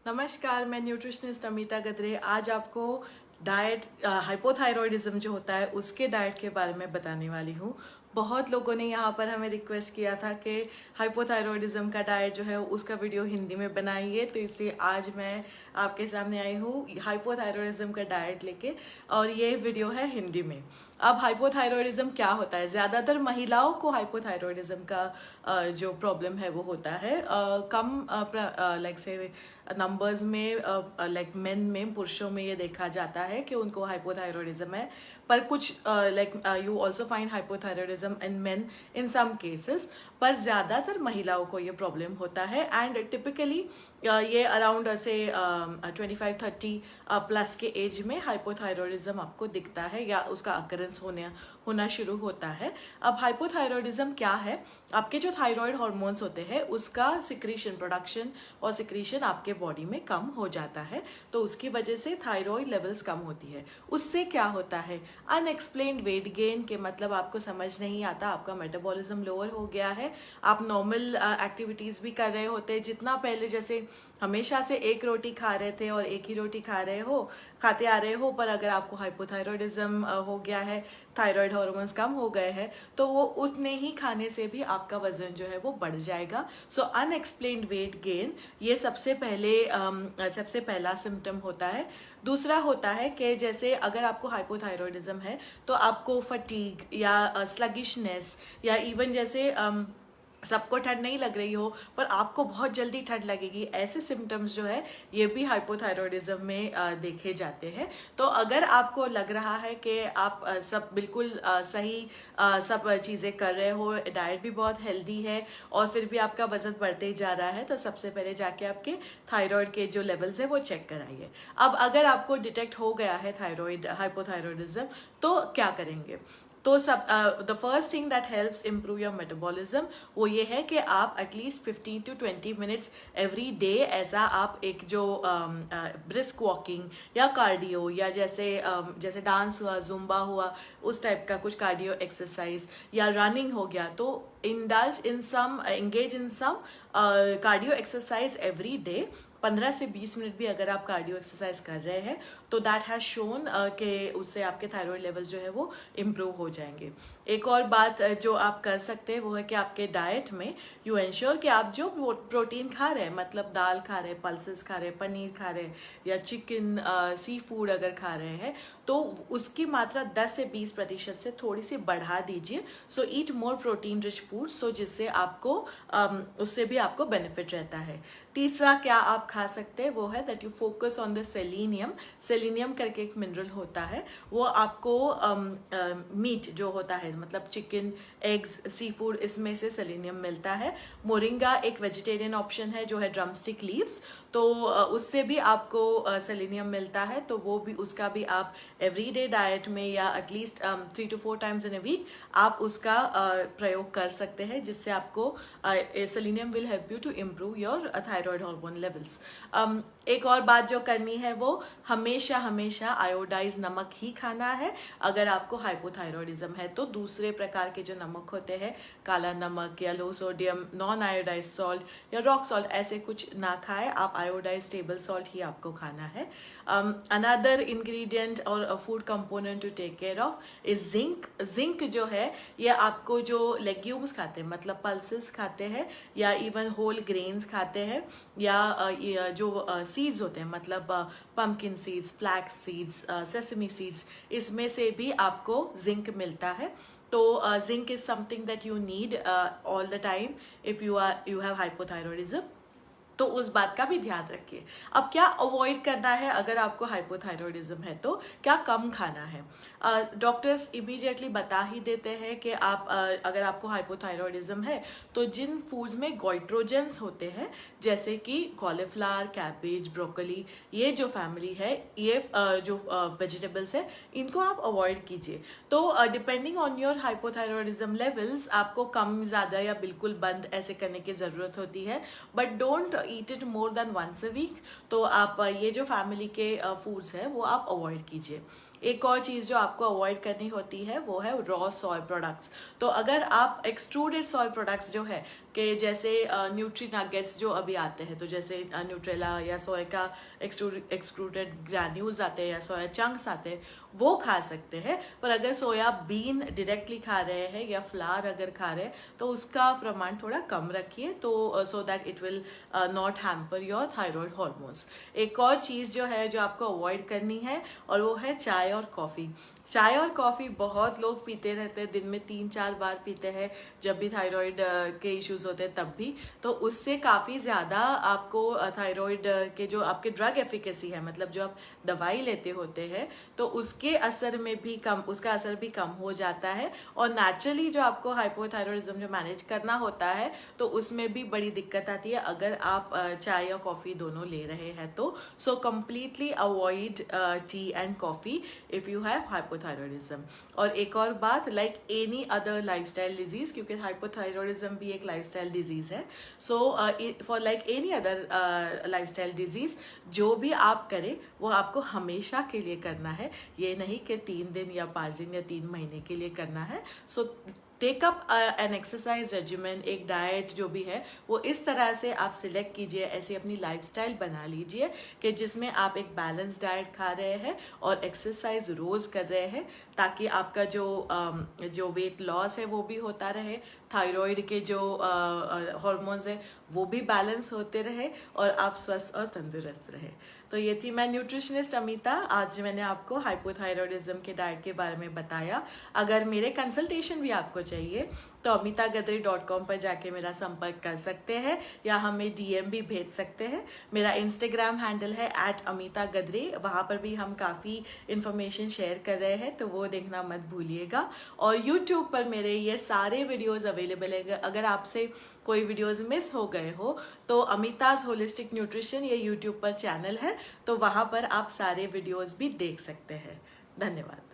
नमस्कार, मैं न्यूट्रिशनिस्ट अमिता गद्रे आज आपको डाइट हाइपोथायरॉयडिज्म जो होता है उसके डाइट के बारे में बताने वाली हूँ। बहुत लोगों ने यहाँ पर हमें रिक्वेस्ट किया था कि हाइपोथायरॉयडिज्म का डाइट जो है उसका वीडियो हिंदी में बनाइए, तो इसलिए आज मैं आपके सामने आई हूँ हाइपोथायरॉयडिज्म का डाइट लेके, और ये वीडियो है हिंदी में। अब हाइपोथायरॉयडिज्म क्या होता है? ज़्यादातर महिलाओं को हाइपोथायरॉयडिज्म का जो प्रॉब्लम है वो होता है कम लाइक से नंबर्स में, लाइक मेन में, पुरुषों में ये देखा जाता है कि उनको हाइपोथायरॉयडिज्म है, पर कुछ like you also find hypothyroidism in men in some cases, पर ज़्यादातर महिलाओं को ये प्रॉब्लम होता है। एंड टिपिकली ये अराउंड से 25-30 प्लस के एज में हाइपोथायरॉयडिज्म आपको दिखता है या उसका अकरेंस होना शुरू होता है। अब हाइपोथायरॉयडिज्म क्या है? आपके जो थायराइड हार्मोन्स होते हैं उसका सिक्रीशन, प्रोडक्शन और सिक्रीशन आपके बॉडी में कम हो जाता है, तो उसकी वजह से थायराइड लेवल्स कम होती है। उससे क्या होता है? अनएक्सप्लेन्ड वेट गेन के मतलब आपको समझ नहीं आता, आपका मेटाबॉलिज्म लोअर हो गया है, आप नॉर्मल एक्टिविटीज भी कर रहे होते हैं, जितना पहले जैसे हमेशा से एक रोटी खा रहे थे और एक ही रोटी खाते आ रहे हो, पर अगर आपको हाइपोथायरॉयडिज्म हो गया है, थायराइड हार्मोन्स कम हो गए हैं, तो वो उतने ही खाने से भी आपका वजन जो है वो बढ़ जाएगा। सो अनएक्सप्लेन्ड वेट गेन ये सबसे पहला सिम्टम होता है। दूसरा होता है कि जैसे अगर आपको हाइपोथायरॉयडिज्म है तो आपको फटीग या स्लगिशनेस या इवन जैसे सबको ठंड नहीं लग रही हो पर आपको बहुत जल्दी ठंड लगेगी, ऐसे सिम्टम्स जो है ये भी हाइपोथायरॉयडिज्म में देखे जाते हैं। तो अगर आपको लग रहा है कि आप सब बिल्कुल सही सब चीज़ें कर रहे हो, डाइट भी बहुत हेल्दी है और फिर भी आपका वजन बढ़ते ही जा रहा है, तो सबसे पहले जाके आपके थायराइड के जो लेवल्स है वो चेक कराइए। अब अगर आपको डिटेक्ट हो गया है थायराइड हाइपोथायरॉयडिज्म तो क्या करेंगे? तो the first thing that helps improve your metabolism वो ये है कि आप at least 15 to 20 minutes every day ऐसा आप एक जो ब्रिस्क वॉकिंग या कार्डियो या जैसे डांस हुआ, जुम्बा हुआ, उस टाइप का कुछ कार्डियो एक्सरसाइज या रनिंग हो गया, तो engage in some cardio exercise every day. 15 से 20 मिनट भी अगर आप कार्डियो एक्सरसाइज कर रहे हैं तो दैट हैज शोन कि उससे आपके थायराइड लेवल्स जो है वो इम्प्रूव हो जाएंगे। एक और बात जो आप कर सकते हैं वो है कि आपके डाइट में यू एंश्योर कि आप जो प्रोटीन खा रहे हैं, मतलब दाल खा रहे हैं, पल्सेस खा रहे हैं, पनीर खा रहे हैं या चिकन, सी फूड अगर खा रहे हैं तो उसकी मात्रा 10 से 20% से थोड़ी सी बढ़ा दीजिए। सो ईट मोर प्रोटीन रिच फूड, सो जिससे आपको उससे भी आपको बेनिफिट रहता है। तीसरा क्या आप खा सकते हैं वो है that you focus on the selenium. Selenium करके एक मिनरल होता है, वो आपको मीट जो होता है, मतलब चिकन, एग्स, सी फूड, इसमें से सेलेनियम मिलता है। मोरिंगा एक वेजिटेरियन ऑप्शन है जो है ड्रमस्टिक लीव्स, तो उससे भी आपको सेलेनियम मिलता है, तो वो भी उसका भी आप एवरीडे डाइट में या at least 3 to 4 times in a week आप उसका प्रयोग कर सकते हैं, जिससे आपको selenium will help you to improve your thyroid hormone levels. एक और बात जो करनी है वो हमेशा आयोडाइज नमक ही खाना है। अगर आपको हाइपोथायरॉयडिज्म है तो दूसरे प्रकार के जो नमक होते हैं, काला नमक या लो सोडियम नॉन आयोडाइज सॉल्ट या रॉक सॉल्ट, ऐसे कुछ ना खाए, आप आयोडाइज टेबल सॉल्ट ही आपको खाना है। अनदर इंग्रेडिएंट और food component to take care of is zinc. Zinc जो है ये आपको जो लेग्यूम्स खाते हैं, मतलब पल्सेस खाते हैं या इवन होल ग्रेन्स खाते हैं या जो सीड्स होते हैं, मतलब pumpkin seeds, flax seeds, sesame seeds, इसमें से भी आपको जिंक मिलता है। तो zinc is something that you need all the time if you have hypothyroidism, तो उस बात का भी ध्यान रखिए। अब क्या अवॉइड करना है अगर आपको हाइपोथायरॉयडिज्म है? तो क्या कम खाना है? डॉक्टर्स इमीडिएटली बता ही देते हैं कि आप अगर आपको हाइपोथायरॉयडिज्म है तो जिन फूड्स में गोइट्रोजेंस होते हैं, जैसे कि कॉलीफ्लावर, कैबेज, ब्रोकली, ये जो फैमिली है, ये जो वेजिटेबल्स है, इनको आप अवॉइड कीजिए। तो depending on your hypothyroidism levels आपको कम, ज़्यादा या बिल्कुल बंद ऐसे करने की ज़रूरत होती है, but don't eat it more than once a week. तो आप ये जो फैमिली के फूड्स है वो आप अवॉइड कीजिए। एक और चीज़ जो आपको अवॉइड करनी होती है वो है रॉ सोय प्रोडक्ट्स। तो अगर आप एक्सट्रूडेड सोय प्रोडक्ट्स जो है कि जैसे न्यूट्री नगेट्स जो अभी आते हैं, तो जैसे न्यूट्रेला या सोया का एक्सट्रूडेड ग्रैन्यूल्स आते हैं या सोया चंक्स आते हैं, वो खा सकते हैं। पर अगर सोया बीन डायरेक्टली खा रहे हैं या फ्लावर अगर खा रहे हैं तो उसका प्रमाण थोड़ा कम रखिए, तो so that it will not hamper your thyroid hormones. एक और चीज़ जो है जो आपको अवॉइड करनी है और वो है चाय और कॉफ़ी। चाय और कॉफ़ी बहुत लोग पीते रहते हैं, दिन में 3-4 बार पीते हैं जब भी थायराइड के इश्यूज होते हैं तब भी। तो उससे काफ़ी ज़्यादा आपको थायराइड के जो आपके ड्रग एफिकेसी है, मतलब जो आप दवाई लेते होते हैं, तो उसके असर में भी उसका असर भी कम हो जाता है। और नेचुरली जो आपको हाइपोथायरॉयडिज्म जो मैनेज करना होता है तो उसमें भी बड़ी दिक्कत आती है अगर आप चाय या कॉफ़ी दोनों ले रहे हैं तो। So completely avoid T and coffee if you have hypothyroidism. और एक और बात, like any other lifestyle disease, क्योंकि हाइपोथायरॉयडिज्म भी एक लाइफस्टाइल डिजीज है, so for like any other lifestyle disease जो भी आप करें वो आपको हमेशा के लिए करना है, ये नहीं कि 3 दिन या 5 दिन या 3 महीने के लिए करना है। So take up an exercise regiment, एक डाइट जो भी है वो इस तरह से आप सिलेक्ट कीजिए, ऐसी अपनी लाइफस्टाइल बना लीजिए कि जिसमें आप एक बैलेंस डाइट खा रहे हैं और एक्सरसाइज रोज कर रहे हैं, ताकि आपका जो वेट लॉस है वो भी होता रहे, थायराइड के जो हार्मोन्स है वो भी बैलेंस होते रहे और आप स्वस्थ और तंदुरुस्त रहे। तो ये थी मैं न्यूट्रिशनिस्ट अमिता। आज मैंने आपको हाइपोथायरॉयडिज्म के डाइट के बारे में बताया। अगर मेरे कंसल्टेशन भी आपको चाहिए तो amitagatre.com पर जाके मेरा संपर्क कर सकते हैं या हमें DM भी भेज सकते हैं। मेरा इंस्टाग्राम हैंडल है @amitagatre, वहाँ पर भी हम काफ़ी इन्फॉर्मेशन शेयर कर रहे हैं, तो वो देखना मत भूलिएगा। और यूट्यूब पर मेरे ये सारे वीडियोज़ अवेलेबल है। अगर आपसे कोई वीडियोज़ मिस हो गए हो तो अमिताज होलिस्टिक न्यूट्रिशन ये यूट्यूब पर चैनल है, तो वहाँ पर आप सारे वीडियोज़ भी देख सकते हैं। धन्यवाद।